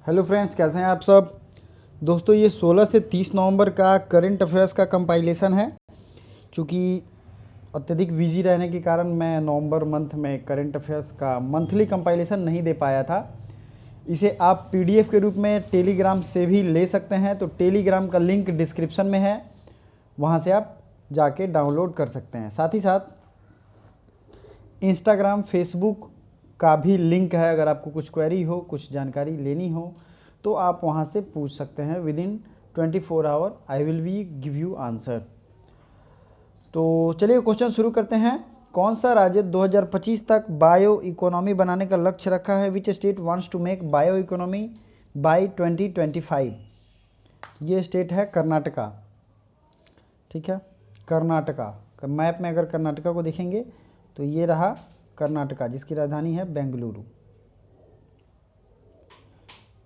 Hello friends, कैसे हैं आप सब। दोस्तों, ये 16 से 30 नवंबर का करंट अफेयर्स का कंपाइलेशन है। चूँकि अत्यधिक बिजी रहने के कारण मैं नवंबर मंथ में करंट अफेयर्स का मंथली कंपाइलेशन नहीं दे पाया था। इसे आप पीडीएफ के रूप में टेलीग्राम से भी ले सकते हैं। तो टेलीग्राम का लिंक डिस्क्रिप्शन में है, वहाँ से आप जाके डाउनलोड कर सकते हैं। साथ ही साथ इंस्टाग्राम, फेसबुक का भी लिंक है। अगर आपको कुछ क्वेरी हो, कुछ जानकारी लेनी हो, तो आप वहाँ से पूछ सकते हैं। Within 24 hour I will be give you answer. तो चलिए क्वेश्चन शुरू करते हैं। कौन सा राज्य 2025 तक बायो इकोनॉमी बनाने का लक्ष्य रखा है? Which state wants to make bio economy by 2025? ये स्टेट है कर्नाटका। ठीक है, कर्नाटका। मैप में अगर कर्नाटका को देखेंगे तो ये रहा कर्नाटका, जिसकी राजधानी है बेंगलुरु।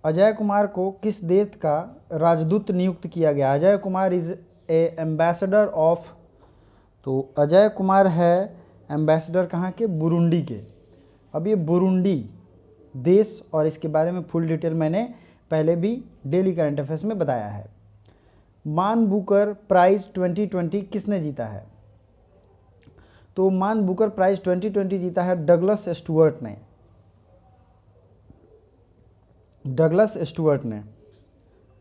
अजय कुमार को किस देश का राजदूत नियुक्त किया गया? Ajay Kumar is a ambassador of. तो अजय कुमार है एम्बेसडर कहाँ के? बुरुंडी के। अब ये बुरुंडी देश और इसके बारे में फुल डिटेल मैंने पहले भी डेली करंट अफेयर्स में बताया है। मान बुकर प्राइज 2020 किसने जीता है? तो मान बुकर प्राइज 2020 जीता है डगलस स्टुअर्ट ने। डगलस स्टुअर्ट ने।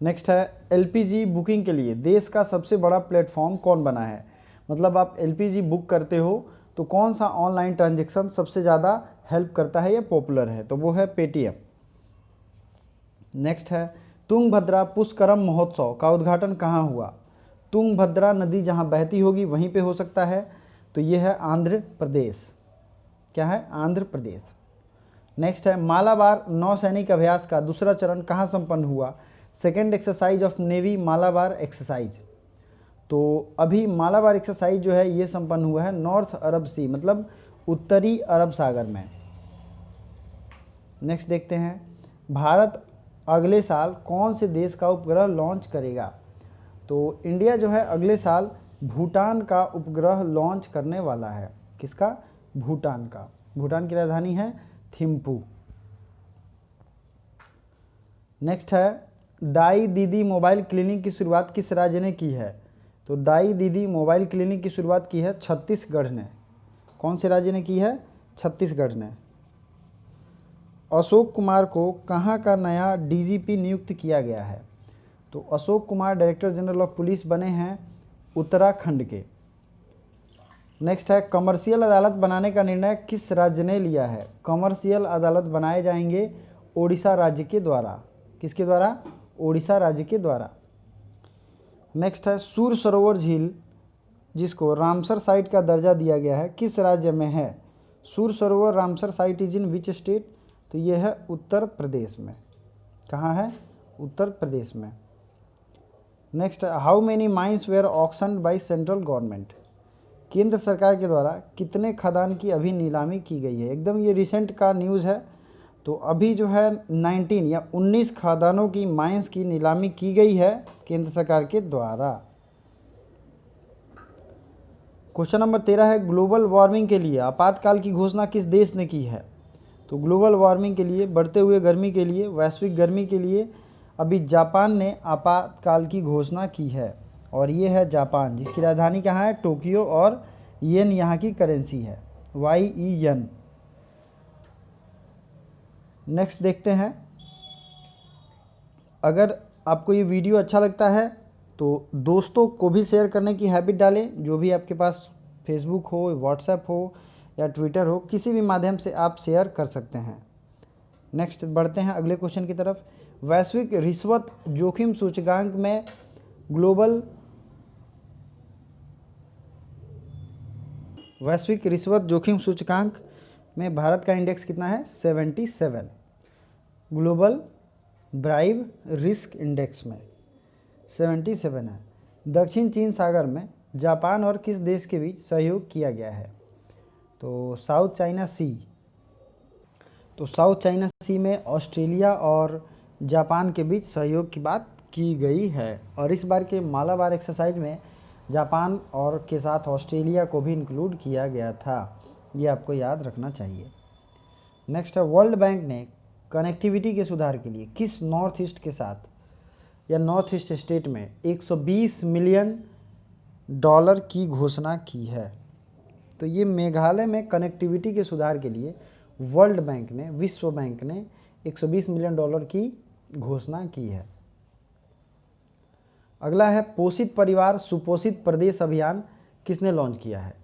नेक्स्ट है, एलपीजी बुकिंग के लिए देश का सबसे बड़ा प्लेटफॉर्म कौन बना है? मतलब आप एलपीजी बुक करते हो तो कौन सा ऑनलाइन ट्रांजैक्शन सबसे ज़्यादा हेल्प करता है या पॉपुलर है? तो वो है पेटीएम। नेक्स्ट है, तुंगभद्रा पुष्करम महोत्सव का उद्घाटन कहाँ हुआ? तुंगभद्रा नदी जहाँ बहती होगी वहीं पे हो सकता है। तो ये है आंध्र प्रदेश। क्या है? आंध्र प्रदेश। नेक्स्ट है, मालाबार नौसैनिक अभ्यास का दूसरा चरण कहाँ संपन्न हुआ? Second exercise of navy Malabar exercise. तो अभी मालाबार एक्सरसाइज जो है ये संपन्न हुआ है नॉर्थ अरब सी, मतलब उत्तरी अरब सागर में। नेक्स्ट देखते हैं, भारत अगले साल कौन से देश का उपग्रह लॉन्च करेगा? तो इंडिया जो है अगले साल भूटान का उपग्रह लॉन्च करने वाला है। किसका? भूटान का। भूटान की राजधानी है थिम्पू। नेक्स्ट है, दाई दीदी मोबाइल क्लिनिक की शुरुआत किस राज्य ने की है? तो दाई दीदी मोबाइल क्लिनिक की शुरुआत की है छत्तीसगढ़ ने। कौन से राज्य ने की है? छत्तीसगढ़ ने। अशोक कुमार को कहाँ का नया डीजीपी नियुक्त किया गया है? तो Ashok Kumar director general of police बने हैं उत्तराखंड के। नेक्स्ट है, कमर्शियल अदालत बनाने का निर्णय किस राज्य ने लिया है? कमर्शियल अदालत बनाए जाएंगे ओडिशा राज्य के द्वारा। किसके द्वारा? ओडिशा राज्य के द्वारा। नेक्स्ट है, सूर सरोवर झील जिसको रामसर साइट का दर्जा दिया गया है किस राज्य में है? सूर सरोवर Ramsar site is in which state? तो ये है उत्तर प्रदेश में। कहाँ है? उत्तर प्रदेश में। Next, how many mines were auctioned by central government? केंद्र सरकार के द्वारा कितने खदान की अभी नीलामी की गई है? एकदम ये रिसेंट का न्यूज़ है। तो अभी जो है 19 या 19 खदानों की माइंस की नीलामी की गई है केंद्र सरकार के द्वारा। क्वेश्चन नंबर 13 है, ग्लोबल वार्मिंग के लिए आपातकाल की घोषणा किस देश ने की है? तो ग्लोबल वार्मिंग के लिए, बढ़ते हुए गर्मी के लिए, वैश्विक गर्मी के लिए अभी जापान ने आपातकाल की घोषणा की है। और ये है जापान, जिसकी राजधानी कहाँ है? टोक्यो। और येन यहाँ की करेंसी है, YEN। नेक्स्ट देखते हैं, अगर आपको ये वीडियो अच्छा लगता है तो दोस्तों को भी शेयर करने की हैबिट डालें। जो भी आपके पास फेसबुक हो, व्हाट्सएप हो या ट्विटर हो, किसी भी माध्यम से आप शेयर कर सकते हैं। नेक्स्ट बढ़ते हैं अगले क्वेश्चन की तरफ। वैश्विक रिश्वत जोखिम सूचकांक में वैश्विक रिश्वत जोखिम सूचकांक में भारत का इंडेक्स कितना है? 77। ग्लोबल ब्राइब रिस्क इंडेक्स में 77 है। दक्षिण चीन सागर में जापान और किस देश के बीच सहयोग किया गया है? तो साउथ चाइना सी। तो साउथ चाइना सी में ऑस्ट्रेलिया और जापान के बीच सहयोग की बात की गई है। और इस बार के मालाबार एक्सरसाइज में जापान और के साथ ऑस्ट्रेलिया को भी इंक्लूड किया गया था। ये आपको याद रखना चाहिए। नेक्स्ट है, वर्ल्ड बैंक ने कनेक्टिविटी के सुधार के लिए किस नॉर्थ ईस्ट के साथ या नॉर्थ ईस्ट स्टेट में 120 मिलियन डॉलर की घोषणा की है? तो ये मेघालय में कनेक्टिविटी के सुधार के लिए वर्ल्ड बैंक ने, विश्व बैंक ने 120 मिलियन डॉलर की घोषणा की है। अगला है पोषित परिवार सुपोषित प्रदेश अभियान किसने लॉन्च किया है?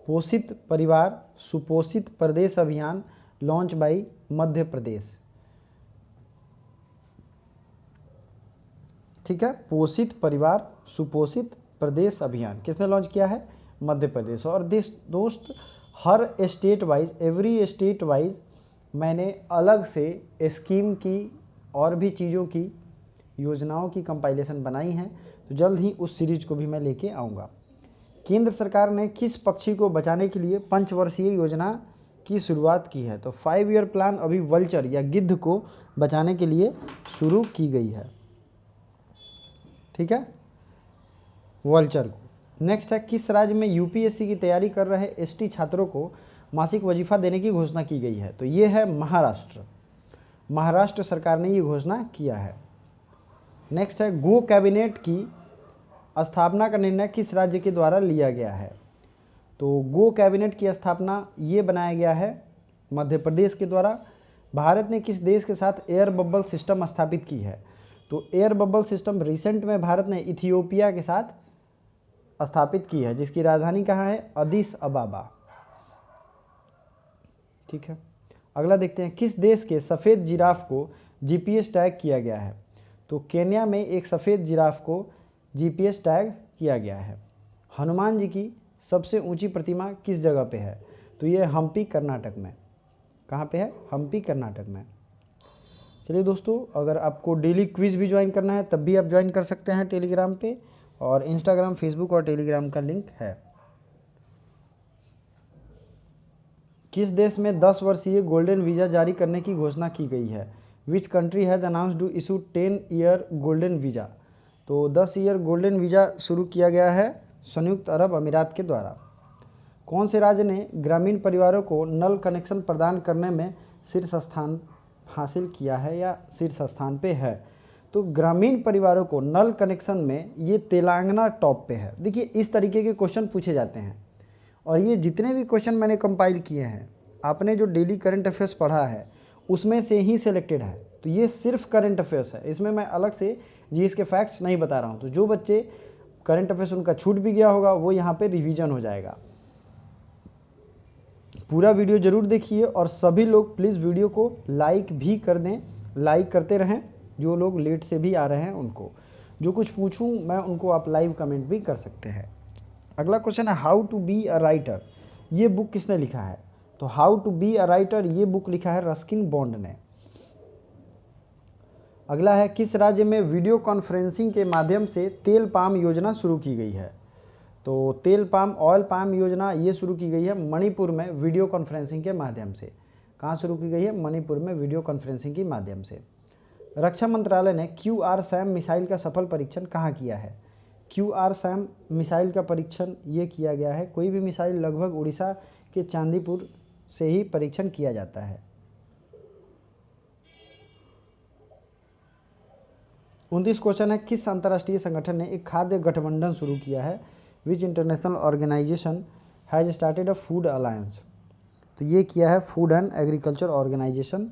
पोषित परिवार सुपोषित प्रदेश अभियान लॉन्च बाई मध्य प्रदेश। ठीक है, पोषित परिवार सुपोषित प्रदेश अभियान किसने लॉन्च किया है? मध्य प्रदेश। और दोस्त हर state wise, every state wise मैंने अलग से स्कीम की और भी चीज़ों की, योजनाओं की कंपाइलेशन बनाई है, तो जल्द ही उस सीरीज को भी मैं लेके आऊँगा। केंद्र सरकार ने किस पक्षी को बचाने के लिए पंचवर्षीय योजना की शुरुआत की है? तो 5 ईयर प्लान अभी वल्चर या गिद्ध को बचाने के लिए शुरू की गई है। ठीक है, वल्चर को। नेक्स्ट है किस राज्य में यूपीएससी की तैयारी कर रहे एसटी छात्रों को मासिक वजीफा देने की घोषणा की गई है? तो ये है महाराष्ट्र। महाराष्ट्र सरकार ने ये घोषणा किया है। नेक्स्ट है गो कैबिनेट की स्थापना का निर्णय किस राज्य के द्वारा लिया गया है? तो गो कैबिनेट की स्थापना ये बनाया गया है मध्य प्रदेश के द्वारा। भारत ने किस देश के साथ एयर बबल सिस्टम स्थापित की है? तो एयर बबल सिस्टम रिसेंट में भारत ने इथियोपिया के साथ स्थापित की है, जिसकी राजधानी कहाँ है? अदिस अबाबा। ठीक है, अगला देखते हैं किस देश के सफ़ेद जिराफ को जीपीएस टैग किया गया है? तो केन्या में एक सफ़ेद जिराफ को जीपीएस टैग किया गया है। हनुमान जी की सबसे ऊंची प्रतिमा किस जगह पे है? तो ये हम्पी कर्नाटक में। कहाँ पे है? हम्पी कर्नाटक में। चलिए दोस्तों, अगर आपको डेली क्विज़ भी ज्वाइन करना है तब भी आप ज्वाइन कर सकते हैं टेलीग्राम पे, और इंस्टाग्राम, फेसबुक और टेलीग्राम का लिंक है। किस देश में 10 वर्षीय गोल्डन वीज़ा जारी करने की घोषणा की गई है? Which country has announced to issue 10 year golden visa? तो 10 ईयर गोल्डन वीज़ा शुरू किया गया है संयुक्त अरब अमीरात के द्वारा। कौन से राज्य ने ग्रामीण परिवारों को नल कनेक्शन प्रदान करने में शीर्ष स्थान हासिल किया है या शीर्ष स्थान पे है? तो ग्रामीण परिवारों को नल कनेक्शन में ये तेलंगाना टॉप पे है। देखिए, इस तरीके के क्वेश्चन पूछे जाते हैं, और ये जितने भी क्वेश्चन मैंने कंपाइल किए हैं, आपने जो डेली करंट अफेयर्स पढ़ा है उसमें से ही सिलेक्टेड है। तो ये सिर्फ करंट अफेयर्स है, इसमें मैं अलग से जीएस के फैक्ट्स नहीं बता रहा हूँ। तो जो बच्चे करंट अफेयर्स उनका छूट भी गया होगा वो यहाँ पे रिवीजन हो जाएगा। पूरा वीडियो जरूर देखिए, और सभी लोग प्लीज़ वीडियो को लाइक भी कर दें, लाइक करते रहें। जो लोग लेट से भी आ रहे हैं उनको, जो कुछ पूछूं मैं उनको आप लाइव कमेंट भी कर सकते हैं। अगला क्वेश्चन है how to be a writer, ये बुक किसने लिखा है? तो how to be a writer ये बुक लिखा है रस्किन बॉन्ड ने। अगला है किस राज्य में वीडियो कॉन्फ्रेंसिंग के माध्यम से तेल पाम योजना शुरू की गई है? तो तेल पाम, ऑयल पाम योजना ये शुरू की गई है मणिपुर में वीडियो कॉन्फ्रेंसिंग के माध्यम से। कहाँ शुरू की गई है? मणिपुर में वीडियो कॉन्फ्रेंसिंग के माध्यम से। रक्षा मंत्रालय ने QRSAM मिसाइल का सफल परीक्षण कहाँ किया है? QRSAM मिसाइल का परीक्षण ये किया गया है, कोई भी मिसाइल लगभग उड़ीसा के चांदीपुर से ही परीक्षण किया जाता है। 29 क्वेश्चन है किस अंतर्राष्ट्रीय संगठन ने एक खाद्य गठबंधन शुरू किया है? Which international organisation has started a food alliance? तो ये किया है फूड एंड एग्रीकल्चर ऑर्गेनाइजेशन।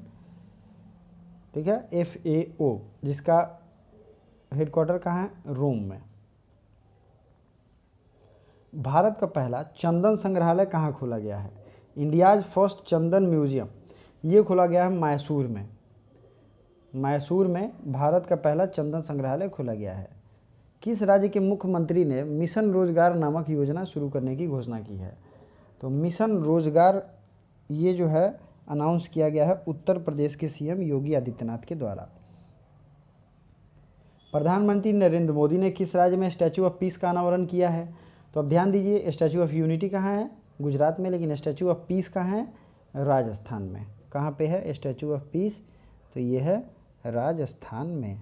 ठीक है, FAO, जिसका हेडक्वार्टर कहाँ है? रोम में। भारत का पहला चंदन संग्रहालय कहाँ खोला गया है? इंडियाज फर्स्ट चंदन म्यूजियम ये खोला गया है मैसूर में। मैसूर में भारत का पहला चंदन संग्रहालय खोला गया है। किस राज्य के मुख्यमंत्री ने मिशन रोजगार नामक योजना शुरू करने की घोषणा की है? तो मिशन रोजगार ये जो है अनाउंस किया गया है उत्तर प्रदेश के सीएम योगी आदित्यनाथ के द्वारा। प्रधानमंत्री नरेंद्र मोदी ने किस राज्य में स्टैचू ऑफ पीस का अनावरण किया है? तो अब ध्यान दीजिए, स्टैचू ऑफ यूनिटी कहाँ है? गुजरात में, लेकिन स्टैचू ऑफ पीस कहाँ है? राजस्थान में। कहाँ पे है स्टैचू ऑफ पीस? तो ये है राजस्थान में।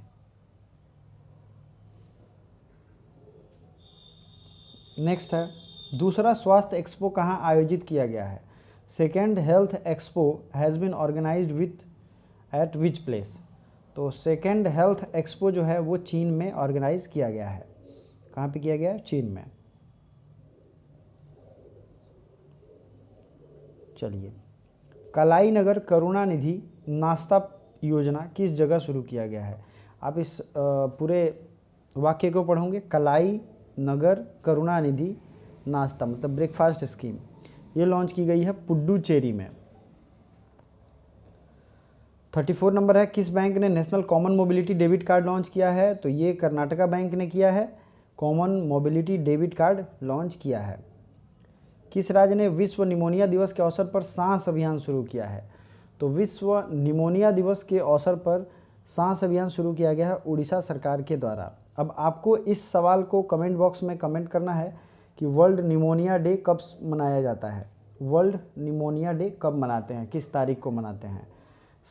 नेक्स्ट है दूसरा स्वास्थ्य एक्सपो कहाँ आयोजित किया गया है? Second health expo has been organised with at which place? तो सेकेंड हेल्थ एक्सपो जो है वो चीन में ऑर्गेनाइज किया गया है। कहाँ पे किया गया है? चीन में। चलिए, कलाई नगर करुणानिधि नाश्ता योजना किस जगह शुरू किया गया है? आप इस पूरे वाक्य को पढ़ोगे, कलाई नगर करुणानिधि नाश्ता मतलब ब्रेकफास्ट स्कीम, ये लॉन्च की गई है पुडुचेरी में। 34 नंबर है, किस बैंक ने national common mobility debit card launch किया है? तो ये कर्नाटका बैंक ने किया है, common mobility debit card launch किया है। किस राज्य ने विश्व निमोनिया दिवस के अवसर पर सांस अभियान शुरू किया है? तो विश्व निमोनिया दिवस के अवसर पर सांस अभियान शुरू किया गया है उड़ीसा सरकार के द्वारा। अब आपको इस सवाल को कमेंट बॉक्स में कमेंट करना है कि वर्ल्ड निमोनिया डे कब मनाया जाता है? वर्ल्ड निमोनिया डे कब मनाते हैं, किस तारीख को मनाते हैं?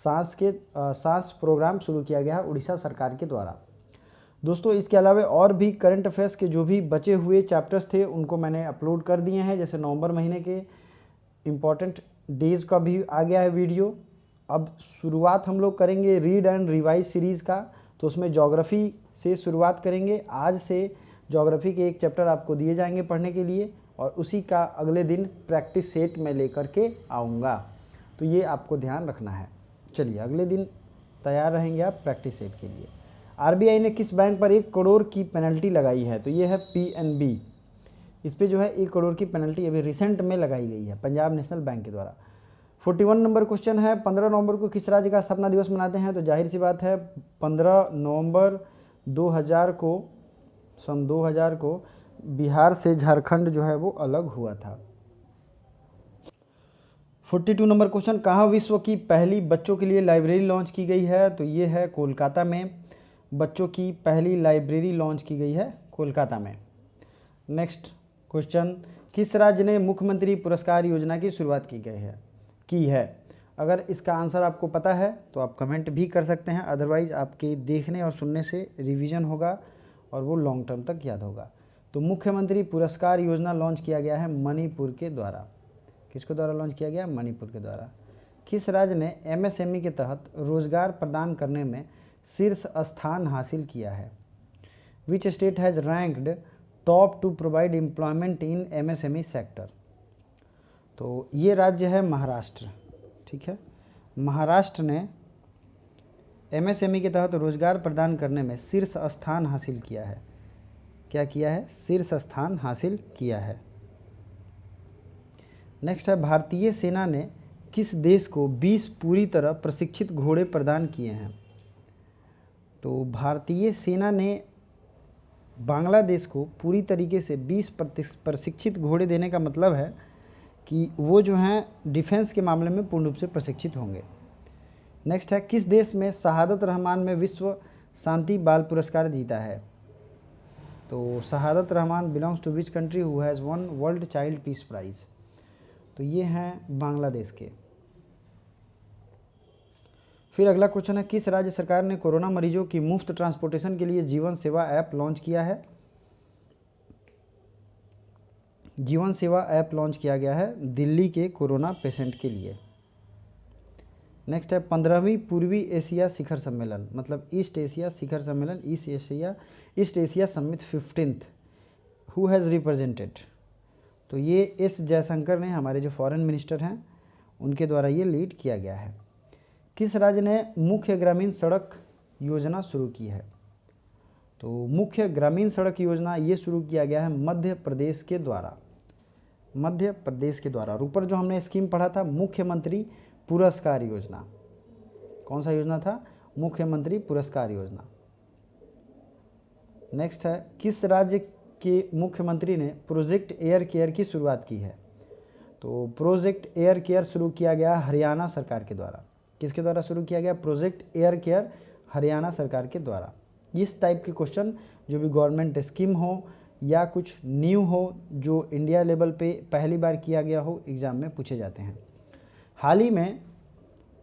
सांस प्रोग्राम शुरू किया गया है उड़ीसा सरकार के द्वारा। दोस्तों, इसके अलावा और भी करंट अफेयर्स के जो भी बचे हुए चैप्टर्स थे उनको मैंने अपलोड कर दिए हैं। जैसे नवंबर महीने के इम्पॉर्टेंट डेज का भी आ गया है वीडियो। अब शुरुआत हम लोग करेंगे रीड एंड रिवाइज सीरीज़ का, तो उसमें ज्योग्राफी से शुरुआत करेंगे। आज से ज्योग्राफी के एक चैप्टर आपको दिए जाएंगे पढ़ने के लिए, और उसी का अगले दिन प्रैक्टिस सेट में लेकर के आऊँगा, तो ये आपको ध्यान रखना है। चलिए, अगले दिन तैयार रहेंगे आप प्रैक्टिस सेट के लिए। आरबीआई ने किस बैंक पर 1 करोड़ की पेनल्टी लगाई है? तो ये है पीएनबी। इस पे जो है 1 करोड़ की पेनल्टी अभी रिसेंट में लगाई गई है पंजाब नेशनल बैंक के द्वारा। 41 नंबर क्वेश्चन है, 15 नवंबर को किस राज्य का स्थापना दिवस मनाते हैं? तो जाहिर सी बात है 15 नवंबर 2000 को, सन 2000 को बिहार से झारखंड जो है वो अलग हुआ था। 42 नंबर क्वेश्चन, कहाँ विश्व की पहली बच्चों के लिए लाइब्रेरी लॉन्च की गई है? तो ये है कोलकाता में, बच्चों की पहली लाइब्रेरी लॉन्च की गई है कोलकाता में। नेक्स्ट क्वेश्चन, किस राज्य ने मुख्यमंत्री पुरस्कार योजना की शुरुआत की है? अगर इसका आंसर आपको पता है तो आप कमेंट भी कर सकते हैं, अदरवाइज आपके देखने और सुनने से रिवीजन होगा और वो लॉन्ग टर्म तक याद होगा। तो मुख्यमंत्री पुरस्कार योजना लॉन्च किया गया है मणिपुर के द्वारा। किसके द्वारा लॉन्च किया गया? मणिपुर के द्वारा। किस राज्य ने एमएसएमई के तहत रोजगार प्रदान करने में शीर्ष स्थान हासिल किया है? Which state has ranked top to provide employment in MSME sector? तो ये राज्य है महाराष्ट्र। ठीक है, महाराष्ट्र ने एमएसएमई के तहत रोजगार प्रदान करने में शीर्ष स्थान हासिल किया है। क्या किया है? शीर्ष स्थान हासिल किया है। नेक्स्ट है, भारतीय सेना ने किस देश को 20 पूरी तरह प्रशिक्षित घोड़े प्रदान किए हैं? तो भारतीय सेना ने बांग्लादेश को पूरी तरीके से 20 प्रशिक्षित घोड़े देने का मतलब है कि वो जो हैं डिफेंस के मामले में पूर्ण रूप से प्रशिक्षित होंगे। नेक्स्ट है, किस देश में शहादत रहमान में विश्व शांति बाल पुरस्कार जीता है? तो Shahadat Rahman belongs to which country who has won world child peace prize? तो ये हैं बांग्लादेश के। फिर अगला क्वेश्चन है, किस राज्य सरकार ने कोरोना मरीजों की मुफ्त ट्रांसपोर्टेशन के लिए जीवन सेवा ऐप लॉन्च किया है? जीवन सेवा ऐप लॉन्च किया गया है दिल्ली के कोरोना पेशेंट के लिए। नेक्स्ट है, 15वीं पूर्वी एशिया शिखर सम्मेलन मतलब ईस्ट एशिया शिखर सम्मेलन, east Asia summit 15th who has represented? तो ये एस जयशंकर ने, हमारे जो फॉरेन मिनिस्टर हैं, उनके द्वारा ये लीड किया गया है। किस राज्य ने मुख्य ग्रामीण सड़क योजना शुरू की है? तो मुख्य ग्रामीण सड़क योजना ये शुरू किया गया है मध्य प्रदेश के द्वारा। मध्य प्रदेश के द्वारा। और ऊपर जो हमने स्कीम पढ़ा था मुख्यमंत्री पुरस्कार योजना, कौन सा योजना था? मुख्यमंत्री पुरस्कार योजना। नेक्स्ट है, किस राज्य के मुख्यमंत्री ने प्रोजेक्ट एयर केयर की शुरुआत की है? तो प्रोजेक्ट एयर केयर शुरू किया गया हरियाणा सरकार के द्वारा। किसके द्वारा शुरू किया गया? प्रोजेक्ट एयर केयर हरियाणा सरकार के द्वारा। इस टाइप के क्वेश्चन जो भी गवर्नमेंट स्कीम हो या कुछ न्यू हो जो इंडिया लेवल पे पहली बार किया गया हो, एग्ज़ाम में पूछे जाते हैं। हाल ही में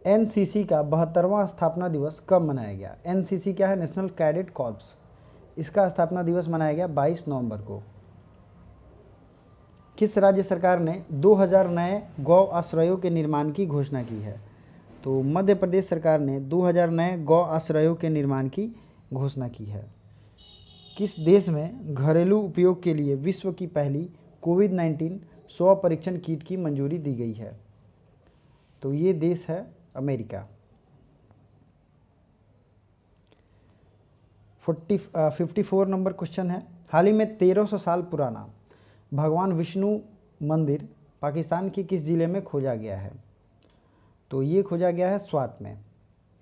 एनसीसी का 72वां स्थापना दिवस कब मनाया गया? एनसीसी क्या है? National cadet corps. इसका स्थापना दिवस मनाया गया 22 नवंबर को। किस राज्य सरकार ने 2000 नए गौ आश्रयों के निर्माण की घोषणा की है? तो मध्य प्रदेश सरकार ने 2000 नए गौ आश्रयों के निर्माण की घोषणा की है। किस देश में घरेलू उपयोग के लिए विश्व की पहली कोविड-19 स्व परीक्षण किट की मंजूरी दी गई है? तो ये देश है अमेरिका। 54 नंबर क्वेश्चन है, हाल ही में 1300 साल पुराना भगवान विष्णु मंदिर पाकिस्तान के किस जिले में खोजा गया है? तो ये खोजा गया है स्वात में।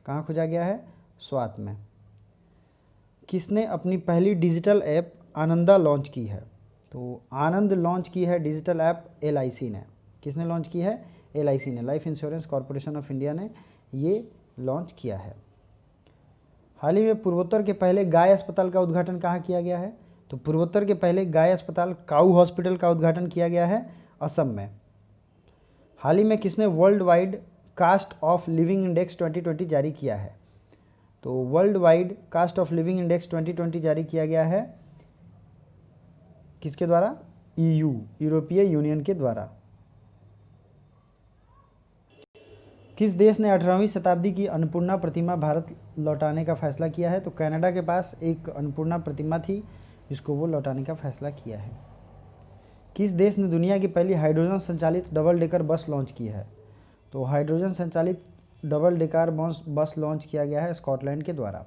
कहाँ खोजा गया है? स्वात में। किसने अपनी पहली डिजिटल ऐप आनंदा लॉन्च की है? तो आनंद लॉन्च की है डिजिटल ऐप LIC ने। किसने लॉन्च की है? LIC ने, life insurance corporation of India ने ये लॉन्च किया है। हाल ही में पूर्वोत्तर के पहले गाय अस्पताल का उद्घाटन कहाँ किया गया है? तो पूर्वोत्तर के पहले गाय अस्पताल काऊ हॉस्पिटल का उद्घाटन किया गया है असम में। हाल ही में किसने world wide cost of living index 2020 जारी किया है? तो world wide cost of living index 2020 जारी किया गया है किसके द्वारा? EU, यूरोपीय यूनियन के द्वारा। किस देश ने 18वीं शताब्दी की अन्नपूर्णा प्रतिमा भारत लौटाने का फैसला किया है? तो कनाडा के पास एक अन्नपूर्णा प्रतिमा थी जिसको वो लौटाने का फैसला किया है। किस देश ने दुनिया की पहली हाइड्रोजन संचालित डबल डेकर बस लॉन्च की है? तो हाइड्रोजन संचालित डबल डेकर बस लॉन्च किया गया है स्कॉटलैंड के द्वारा।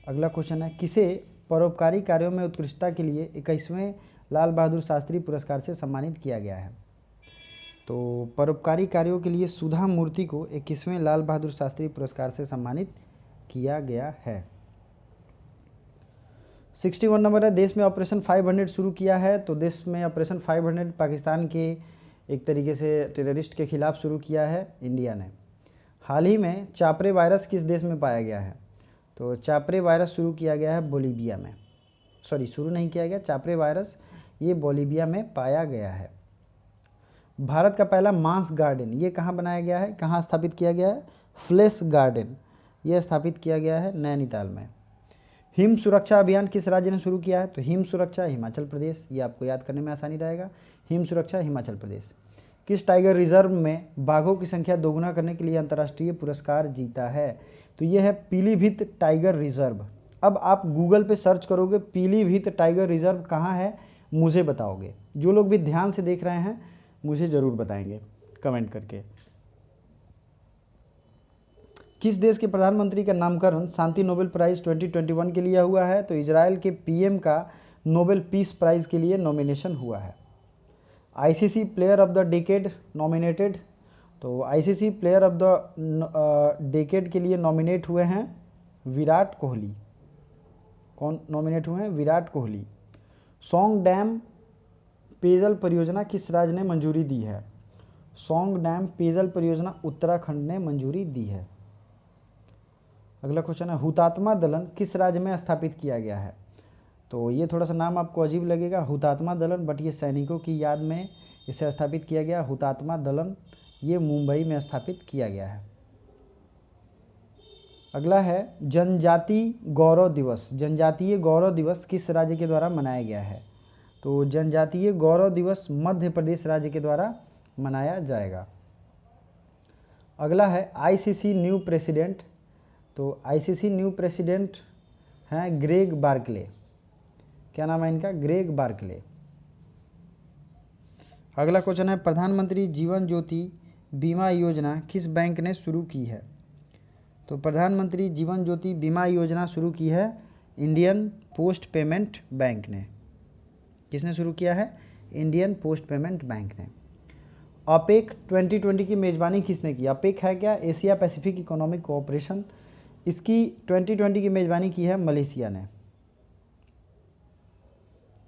अगला क्वेश्चन है, किसे परोपकारी कार्यों में उत्कृष्टता के लिए 21वें लाल बहादुर शास्त्री पुरस्कार से सम्मानित किया गया है? तो परोपकारी कार्यों के लिए सुधा मूर्ति को 21वें लाल बहादुर शास्त्री पुरस्कार से सम्मानित किया गया है। 61 नंबर है, देश में ऑपरेशन 500 शुरू किया है। तो देश में ऑपरेशन 500 पाकिस्तान के एक तरीके से टेररिस्ट के खिलाफ शुरू किया है इंडिया ने। हाल ही में चापरे वायरस किस देश में पाया गया है? तो चापरे वायरस शुरू किया गया है बोलीविया में। शुरू नहीं किया गया, चापरे वायरस ये बोलीविया में पाया गया है। भारत का पहला मांस गार्डन ये कहाँ बनाया गया है, कहाँ स्थापित किया गया है? फ्लेश गार्डन ये स्थापित किया गया है नैनीताल में। हिम सुरक्षा अभियान किस राज्य ने शुरू किया है? तो हिम सुरक्षा हिमाचल प्रदेश, ये आपको याद करने में आसानी रहेगा, हिम सुरक्षा हिमाचल प्रदेश। किस टाइगर रिजर्व में बाघों की संख्या दोगुना करने के लिए अंतर्राष्ट्रीय पुरस्कार जीता है? तो ये है पीलीभीत टाइगर रिजर्व। अब आप गूगल पे सर्च करोगे पीलीभीत टाइगर रिजर्व कहाँ है, मुझे बताओगे। जो लोग भी ध्यान से देख रहे हैं मुझे ज़रूर बताएंगे कमेंट करके। किस देश के प्रधानमंत्री का नामकरण शांति नोबेल प्राइज़ 2021 के लिए हुआ है? तो इजराइल के PM का नोबेल पीस प्राइज़ के लिए नॉमिनेशन हुआ है। ICC player of the decade nominated, तो ICC player of the decade के लिए नॉमिनेट हुए हैं विराट कोहली। कौन नॉमिनेट हुए हैं? विराट कोहली। सोंग डैम पेयजल परियोजना किस राज्य ने मंजूरी दी है? सोंग डैम पेयजल परियोजना उत्तराखंड ने मंजूरी दी है। अगला क्वेश्चन है, हुतात्मा दलन किस राज्य में स्थापित किया गया है? तो ये थोड़ा सा नाम आपको अजीब लगेगा, हुतात्मा दलन, बट ये सैनिकों की याद में इसे स्थापित किया गया। हुतात्मा दलन ये मुंबई में स्थापित किया गया है। अगला है जनजातीय गौरव दिवस। जनजातीय गौरव दिवस किस राज्य के द्वारा मनाया गया है? तो जनजातीय गौरव दिवस मध्य प्रदेश राज्य के द्वारा मनाया जाएगा। अगला है ICC न्यू प्रेसिडेंट। तो ICC न्यू प्रेसिडेंट हैं ग्रेग बार्कले। क्या नाम है इनका? Greg Barclay. अगला क्वेश्चन है, प्रधानमंत्री जीवन ज्योति बीमा योजना किस बैंक ने शुरू की है? तो प्रधानमंत्री जीवन ज्योति बीमा योजना शुरू की है इंडियन पोस्ट पेमेंट बैंक ने। किसने शुरू किया है? इंडियन पोस्ट पेमेंट बैंक ने। अपेक 2020 की मेज़बानी किसने की? अपेक है क्या? Asia Pacific economic cooperation. इसकी 2020 की मेज़बानी की है मलेशिया ने।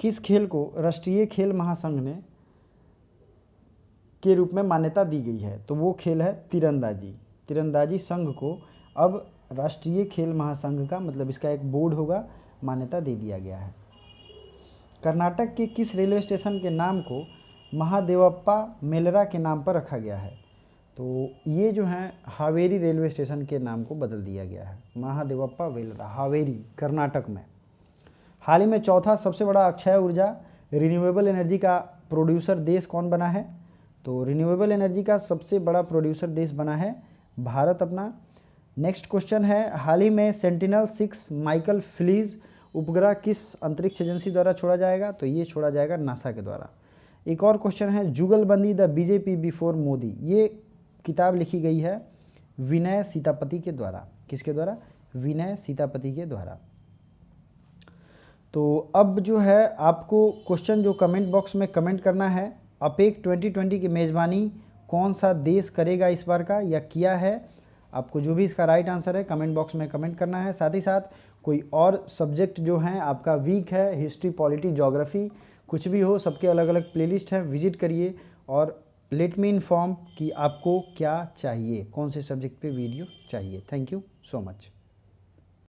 किस खेल को राष्ट्रीय खेल महासंघ ने के रूप में मान्यता दी गई है? तो वो खेल है तीरंदाजी। तीरंदाजी संघ को अब राष्ट्रीय खेल महासंघ का मतलब इसका एक बोर्ड होगा, मान्यता दे दिया गया है। कर्नाटक के किस रेलवे स्टेशन के नाम को महादेवप्पा मेलरा के नाम पर रखा गया है? तो ये जो है हावेरी रेलवे स्टेशन के नाम को बदल दिया गया है, महादेवप्पा वेलरा, हावेरी कर्नाटक में। हाल ही में चौथा सबसे बड़ा अक्षय ऊर्जा रिन्यूएबल एनर्जी का प्रोड्यूसर देश कौन बना है? तो रिन्यूएबल एनर्जी का सबसे बड़ा प्रोड्यूसर देश बना है भारत अपना। नेक्स्ट क्वेश्चन है, हाल ही में सेंटिनल-6 माइकल फ्लीज उपग्रह किस अंतरिक्ष एजेंसी द्वारा छोड़ा जाएगा? तो ये छोड़ा जाएगा नासा के द्वारा। एक और क्वेश्चन है, जुगलबंदी द बीजेपी बिफोर मोदी, ये किताब लिखी गई है विनय सीतापति के द्वारा। किसके द्वारा? विनय सीतापति के द्वारा। तो अब जो है आपको क्वेश्चन जो कमेंट बॉक्स में कमेंट करना है, अपेक 2020 की मेज़बानी कौन सा देश करेगा इस बार का या किया है? आपको जो भी इसका राइट आंसर है कमेंट बॉक्स में कमेंट करना है। साथ ही साथ कोई और सब्जेक्ट जो हैं आपका वीक है, हिस्ट्री, पॉलिटी, ज्योग्राफी, कुछ भी हो, सबके अलग अलग प्लेलिस्ट हैं, विजिट करिए और लेट मी इन्फॉर्म कि आपको क्या चाहिए, कौन से सब्जेक्ट पे वीडियो चाहिए। Thank you so much.